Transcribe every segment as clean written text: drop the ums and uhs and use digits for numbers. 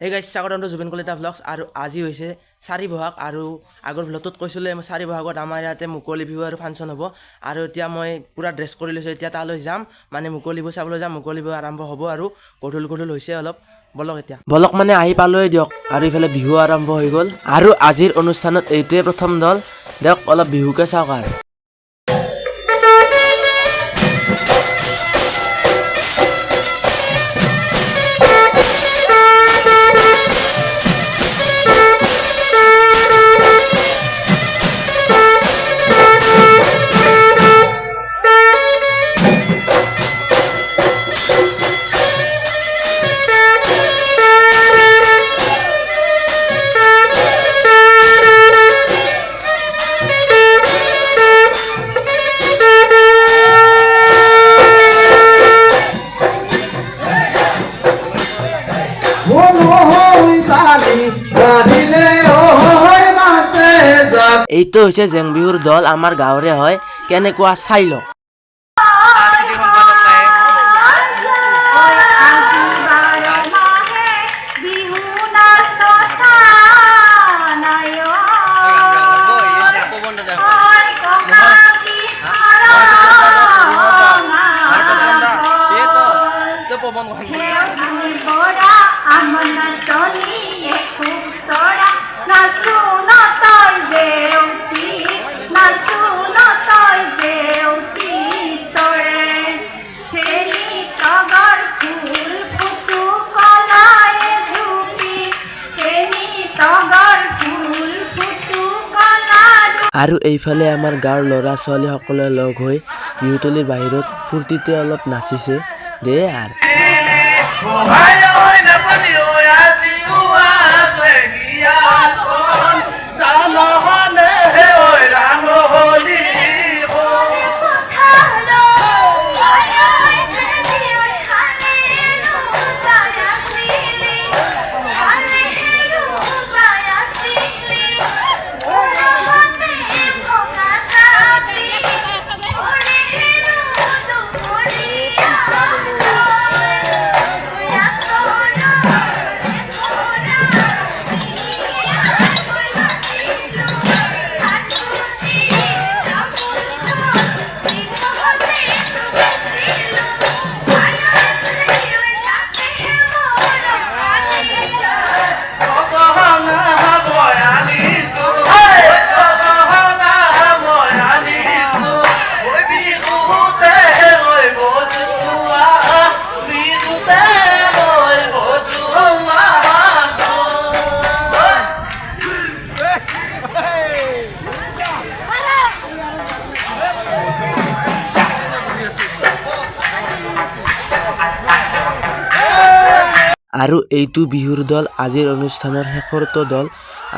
এই গাইজ স্বাগতম জুবিন কলিতা ব্লগছ আৰু আজি হৈছে 4 বহাগ আৰু আগৰ ব্লগটোত কৈছিলোঁ 4 বহাগত আমাৰ ইয়াতে মুকলি বিহু আৰু ফাংচন হ'ব আৰু এতিয়া মই পুৰা ড্ৰেছ কৰি লৈছোঁ এতিয়া তালৈ যাম মানে মুকলি বিহু চাবলৈ যাম মুকলি বিহু আৰম্ভ হ'ব আৰু গধূল হৈছে অলপ বলক এতিয়া বলক মানে আহি পালোৱে দিয়ক আৰু ইফালে বিহু আৰম্ভ হৈ গ'ল আৰু আজিৰ অনুষ্ঠানত এইটোৱে প্ৰথম দল দিয়ক অলপ বিহুকে চাওক আৰু এইটো হৈছে জেং বিহুৰ দল আমাৰ গাঁৱৰে হয় কেনেকুৱা চাই লওক আৰু এইফালে আমাৰ গাঁৱৰ ল'ৰা ছোৱালী সকলে লগ হৈ বিহুতলিৰ বাহিৰত ফূৰ্তিতে অলপ নাচিছে দে আৰু আৰু এইটো বিহুৰ দল আজিৰ অনুষ্ঠানৰ শেষৰটো দল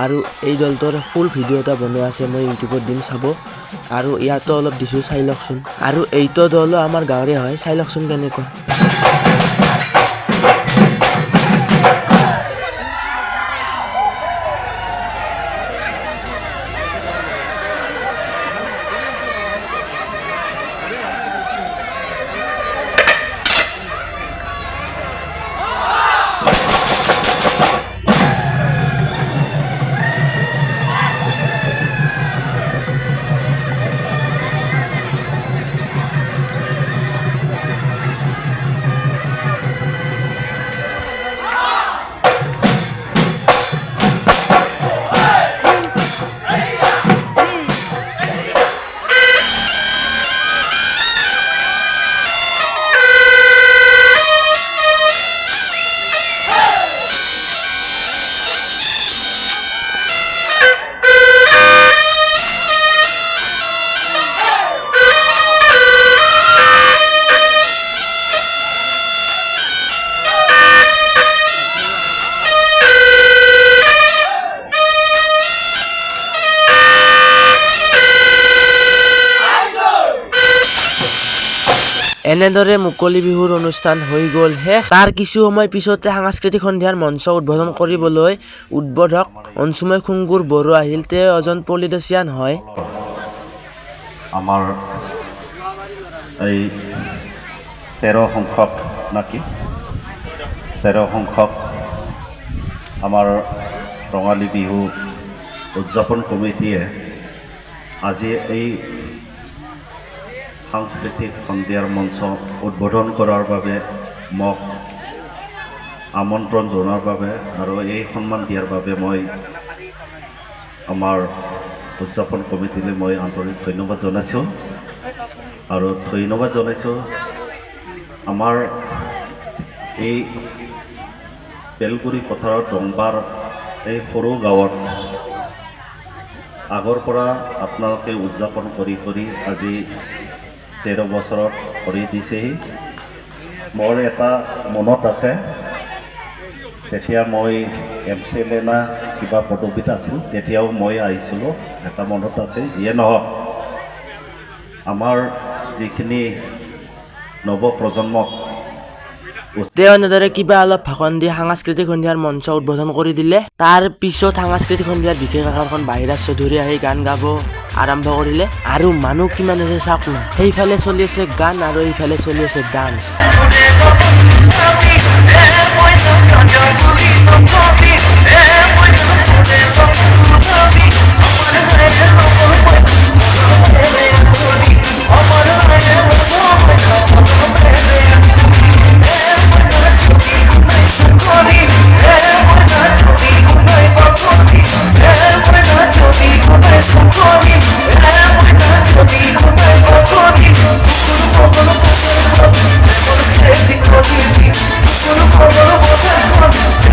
আৰু এই দলটোৰ ফুল ভিডিঅ' এটা বনোৱা আছে মই ইউটিউবত দিম চাব আৰু ইয়াতো অলপ দিছোঁ চাই লওকচোন আৰু এইটো দলো আমাৰ গাঁৱৰে হয় চাই লওকচোন কেনেকুৱা এনেদৰে মুকলি বিহুৰ অনুষ্ঠান হৈ গ'ল শেষ তাৰ কিছু সময় পিছতে সাংস্কৃতিক সন্ধিয়াৰ মঞ্চ উদ্বোধন কৰিবলৈ উদ্বোধক অঞ্চুময় খুংগুৰ বড়ো আহিল তেওঁ এজন পলিটিচিয়ান হয় আমাৰ এই 13 সংখ্যক নাকি 13 সংখ্যক আমাৰ ৰঙালী বিহু উদযাপন কমিটিয়ে আজি এই সাংস্কৃতিক সন্ধিয়াৰ মঞ্চ উদ্বোধন কৰাৰ বাবে মোক আমন্ত্ৰণ জনোৱাৰ বাবে আৰু এই সন্মান দিয়াৰ বাবে মই আমাৰ উদযাপন কমিটিলৈ মই আন্তৰিক ধন্যবাদ জনাইছোঁ আৰু ধন্যবাদ জনাইছোঁ আমাৰ এই বেলগুৰি পথাৰত ডংবাৰ এই সৰু গাঁৱত আগৰ পৰা আপোনালোকে উদযাপন কৰি আজি 13 বছৰত কৰি দিছেহি মোৰ এটা মনত আছে তেতিয়া মই MCLA না কিবা পদবীত আছিল তেতিয়াও মই আহিছিলোঁ এটা মনত আছে যিয়ে নহওক আমাৰ যিখিনি নৱপ্ৰজন্মক তেওঁ এনেদৰে কিবা অলপ ভাষণ দি সাংস্কৃতিক সন্ধিয়াৰ মঞ্চ উদ্বোধন কৰি দিলে তাৰ পিছত সাংস্কৃতিক সন্ধিয়াৰ বিশেষ আকাৰখন বাহিৰাজ চৌধুৰী আহি গান গাব আৰম্ভ কৰিলে আৰু মানুহ কিমান হৈছে চাওক না সেইফালে চলি আছে গান আৰু এইফালে চলি আছে ডান্স Gonna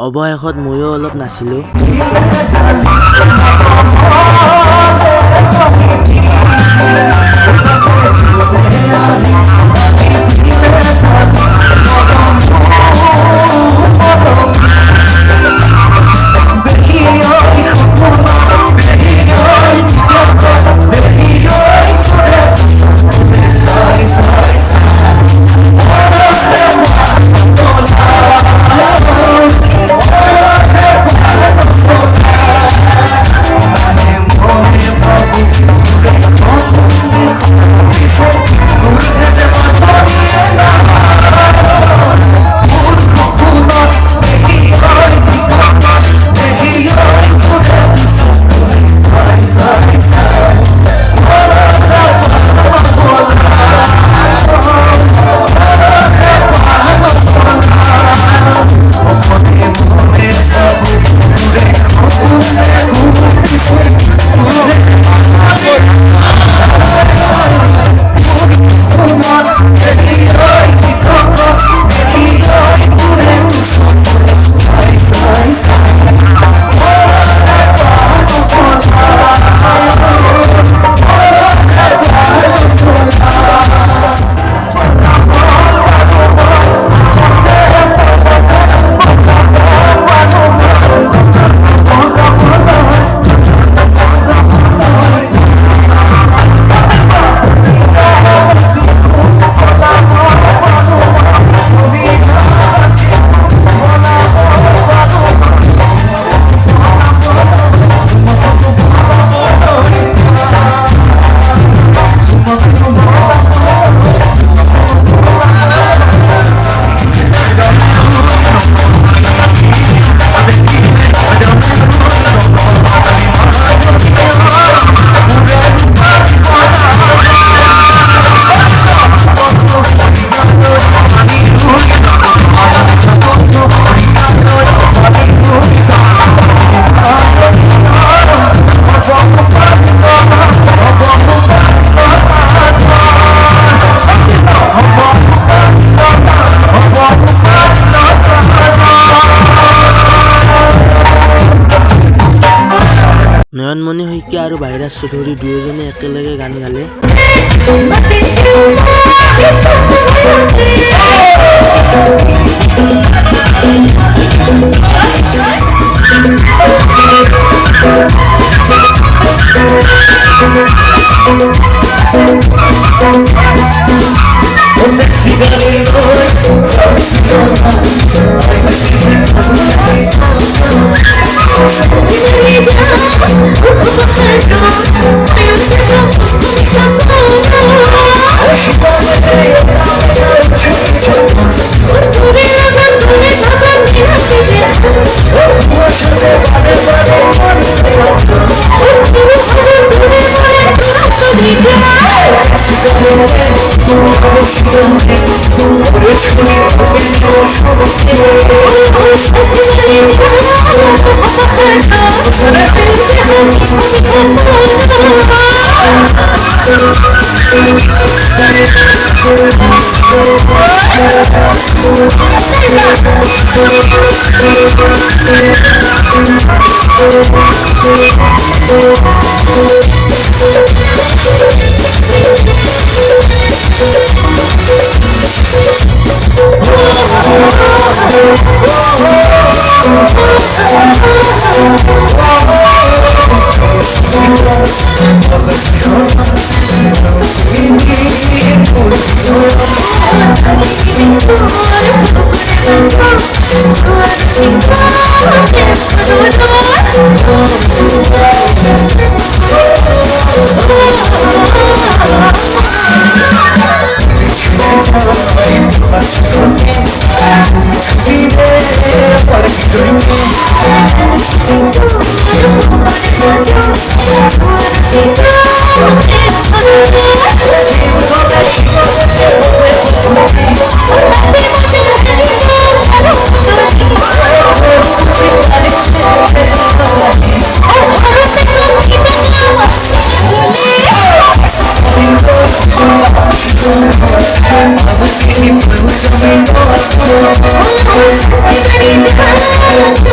অৱশেষত ময়ো অলপ নাছিলোঁ। নয়নমণি শইকীয়া আৰু ভাইৰাছ চৌধুৰী দুয়োজনে একেলগে গান গালে। I'm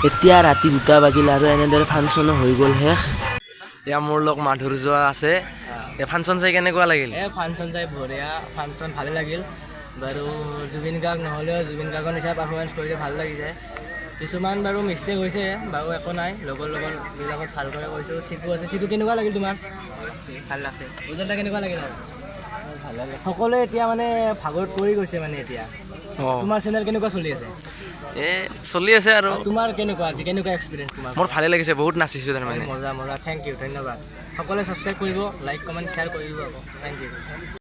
এতিয়া ৰাতি 2টা বাজিল আৰু এনেদৰে ফাংচনো হৈ গ'ল শেষ। এয়া মোৰ লগ মাধুৰ্য আছে। এই ফাংচন চাই কেনেকুৱা লাগিল? ফাংচন চাই বঢ়িয়া, ফাংচন ভালে লাগিল বাৰু। জুবিন গাৰ্গ নহ'লেও জুবিন গাৰ্গৰ নিচিনা পাৰফৰ্মেঞ্চ কৰিলে ভাল লাগিছে। কিছুমান বাৰু মিষ্টেক হৈছে বাৰু, একো নাই, লগৰ বিলাকত ভালকৈ কৈছোঁ। চিকু আছে, চিকু কেনেকুৱা লাগিল তোমাৰ? ভাল লাগছে। উজ্জ্বলতা কেনেকুৱা লাগিল? ভাল লাগিল। সকলোৱে এতিয়া মানে ভাগৰত পৰি গৈছে মানে এতিয়া। তোমাৰ চেনেল কেনেকুৱা চলি আছে? চলি আছে আৰু তোমাৰ কেনেকুৱা আজি কেনেকুৱা এক্সপিৰিয়েঞ্চ তোমাৰ? মোৰ ভালে লাগিছে, বহুত নাচিছোঁ তাৰমানে। মজা মজা, থেংক ইউ, ধন্যবাদ। সকলোৱে ছাবস্ক্ৰাইব কৰিব, লাইক কমেণ্ট শ্বেয়াৰ কৰিব আকৌ, থেংক ইউ।